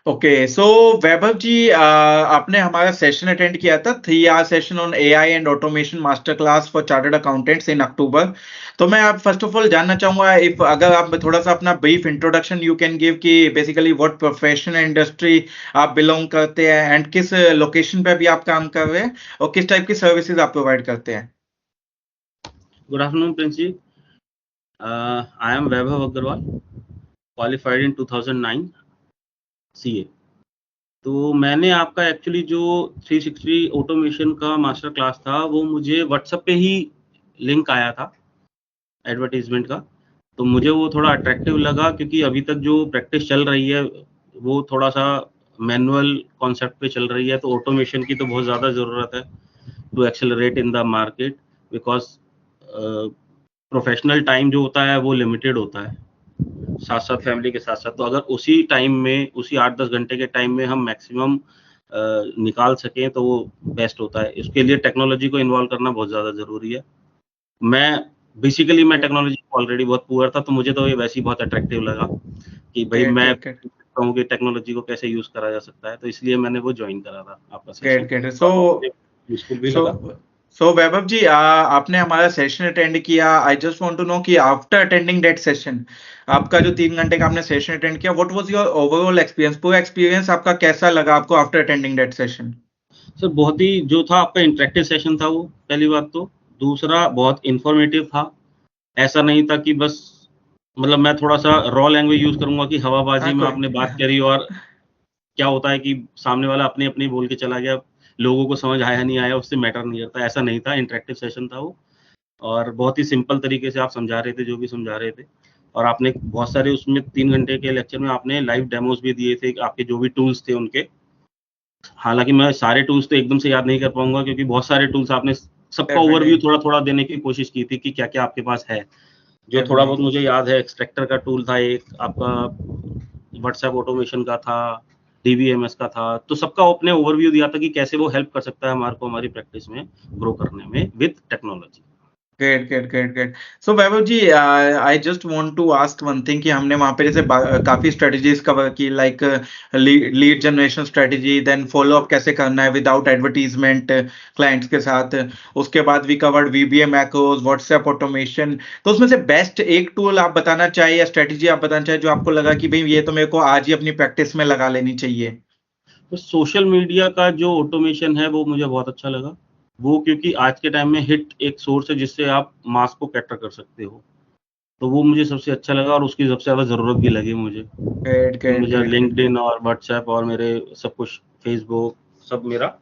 Okay, सो वैभव जी, आपने हमारा session attend किया था, 3 hour session on AI and automation master class for chartered accountants in October. तो मैं आप फर्स्ट ऑफ ऑल जानना चाहूंगा, इफ अगर आप थोड़ा सा अपना brief introduction you can give कि बेसिकली व्हाट प्रोफेशन इंडस्ट्री आप बिलोंग करते हैं एंड किस लोकेशन पे भी आप काम कर रहे हैं और किस टाइप की सर्विसेज आप प्रोवाइड करते हैं। Good afternoon, Prince ji. I am Vaibhav Agarwal, qualified in 2009 CA. तो मैंने आपका एक्चुअली जो 360 ऑटोमेशन का मास्टर क्लास था वो मुझे व्हाट्सएप पे ही लिंक आया था एडवर्टीजमेंट का। तो मुझे वो थोड़ा अट्रैक्टिव लगा क्योंकि अभी तक जो प्रैक्टिस चल रही है वो थोड़ा सा मैनुअल कॉन्सेप्ट पे चल रही है, तो ऑटोमेशन की तो बहुत ज़्यादा ज़रूरत है to accelerate in the market, because professional time जो होता है वो लिमिटेड होता है साथ साथ फैमिली के साथ साथ। तो अगर उसी टाइम में, उसी 8-10 घंटे के टाइम में हम मैक्सिमम निकाल सकें तो वो बेस्ट होता है। इसके लिए टेक्नोलॉजी को इन्वॉल्व करना बहुत ज़्यादा ज़रूरी है। मैं टेक्नोलॉजी ऑलरेडी बहुत पुअर था, तो मुझे तो ये वैसे ही बहुत अट्रैक्टिव लगा कि भाई मैं कहूँ कि टेक्नोलॉजी को कैसे यूज करा जा सकता है, तो इसलिए मैंने वो ज्वाइन करा था आपका सेशन। यूजफुल भी लगा। सो वैभव जी, आपने हमारा सेशन अटेंड किया। I just want to know कि आफ्टर अटेंडिंग दैट सेशन, आपका जो 3 घंटे का आपने सेशन अटेंड किया, what was your overall experience? पूरा एक्सपीरियंस आपका कैसा लगा आपको after attending that session? Sir बहुत ही जो था आपका इंटरेक्टिव सेशन था वो, पहली बात तो। दूसरा बहुत इंफॉर्मेटिव था, ऐसा नहीं था कि बस मतलब मैं थोड़ा सा रॉ लैंग्वेज यूज करूंगा कि हवाबाजी में आपने बात करी और क्या होता है कि सामने वाला अपने अपने बोल के चला गया, लोगों को समझ आया नहीं आया उससे मैटर नहीं करता, ऐसा नहीं था। इंटरेक्टिव सेशन था वो और बहुत ही सिंपल तरीके से आप समझा रहे थे जो भी समझा रहे थे। और आपने बहुत सारे उसमें 3 घंटे के लेक्चर में आपने लाइव डेमोज भी दिए थे, आपके जो भी टूल्स थे उनके। हालांकि मैं सारे टूल्स तो एकदम से याद नहीं कर पाऊंगा क्योंकि बहुत सारे टूल्स आपने सबका ओवरव्यू थोड़ा थोड़ा देने की कोशिश की थी कि क्या क्या आपके पास है। जो थोड़ा बहुत मुझे याद है, एक्सट्रैक्टर का टूल था एक, आपका व्हाट्सएप ऑटोमेशन का था, डीबीएमएस का था। तो सबका आपने ओवरव्यू दिया था कि कैसे वो हेल्प कर सकता है हमारे को हमारी प्रैक्टिस में ग्रो करने में with technology. Great. So Vaibhav ji, I just want to ask one thing कि हमने वहां पे जैसे काफी स्ट्रेटजीज कवर की, like lead generation strategy, then follow up कैसे करना है विदाउट एडवर्टीजमेंट क्लाइंट्स के साथ। उसके बाद we covered VBA macros, WhatsApp automation. तो उसमें से बेस्ट एक टूल आप बताना चाहिए या स्ट्रेटजी आप बताना चाहिए जो आपको लगा कि भाई ये तो मेरे को आज ही अपनी प्रैक्टिस में लगा लेनी चाहिए? तो सोशल मीडिया का जो ऑटोमेशन है वो मुझे बहुत अच्छा लगा, वो क्योंकि आज के टाइम में हिट एक सोर्स है जिससे आप मास को कैटर कर सकते हो, तो वो मुझे सबसे अच्छा लगा और उसकी सबसे ज्यादा जरूरत भी लगी मुझे। मुझे लिंक्डइन और व्हाट्सएप और मेरे सब कुछ फेसबुक सब मेरा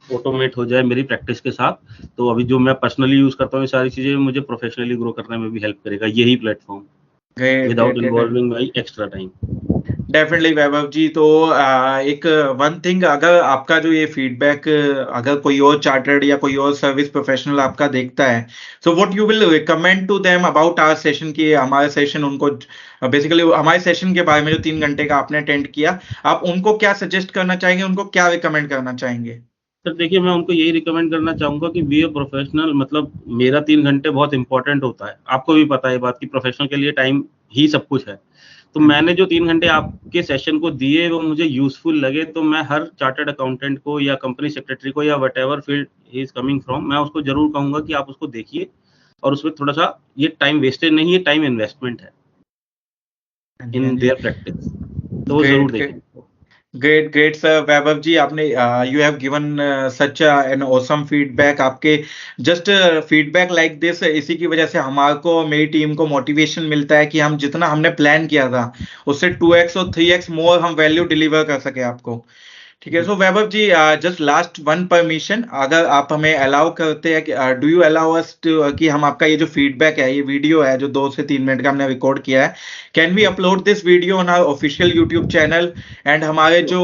ऑटोमेट हो जाए मेरी प्रैक्टिस के साथ। तो अभी जो मैं पर्सनली यूज करता हूँ ये सारी चीजें मुझे प्रोफेशनली ग्रो करने में भी हेल्प करेगा यही platform, without involving my extra time. Definitely Vaibhav ji. तो एक वन थिंग, अगर आपका जो ये फीडबैक अगर कोई और चार्टर्ड या कोई और सर्विस प्रोफेशनल आपका देखता है, so what you will recommend to them about our session की हमारे सेशन उनको बेसिकली हमारे सेशन के बारे में जो 3 घंटे का आपने अटेंड किया, आप उनको क्या सजेस्ट करना चाहेंगे, उनको क्या रिकमेंड करना चाहेंगे? सर देखिए, मैं उनको यही रिकमेंड करना चाहूंगा कि बी ए प्रोफेशनल। मतलब मेरा 3 घंटे बहुत इंपॉर्टेंट होता है, आपको भी पता है बात की प्रोफेशनल के लिए टाइम ही सब कुछ है। तो मैंने जो 3 घंटे आपके सेशन को दिए वो मुझे यूजफुल लगे, तो मैं हर चार्टर्ड अकाउंटेंट को या कंपनी सेक्रेटरी को या what ever field he is coming from, मैं उसको जरूर कहूंगा कि आप उसको देखिए और उसमें थोड़ा सा ये टाइम वेस्टेज नहीं है, टाइम इन्वेस्टमेंट है इन देयर प्रैक्टिस, तो वो जरूर देखें। ग्रेट सर वैभव जी, आपने you have given such an awesome feedback. आपके जस्ट फीडबैक लाइक दिस, इसी की वजह से हमारे को, मेरी टीम को मोटिवेशन मिलता है कि हम जितना हमने प्लान किया था उससे 2x और 3x मोर हम वैल्यू डिलीवर कर सके आपको। ठीक है। So Vaibhav ji, just last one permission, अगर आप हमें अलाउ करते हैं कि do you allow us to कि हम आपका ये जो फीडबैक है, ये वीडियो है जो 2 से 3 मिनट का हमने रिकॉर्ड किया है, can we upload this video on our official YouTube channel and हमारे जो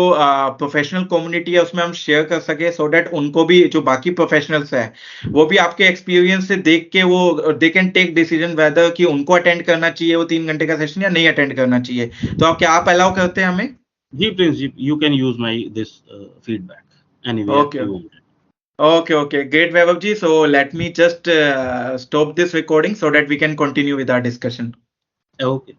प्रोफेशनल कम्युनिटी है उसमें हम शेयर कर सके, सो दैट उनको भी, जो बाकी प्रोफेशनल्स है वो भी आपके एक्सपीरियंस से देख के वो they can take decision whether कि उनको अटेंड करना चाहिए वो 3 घंटे का सेशन या नहीं अटेंड करना चाहिए। तो आप क्या आप अलाउ करते हैं हमें? जी Prince ji, you can use my this feedback anywhere you want. Okay. Great, Vaibhav ji. So let me just stop this recording so that we can continue with our discussion. Okay.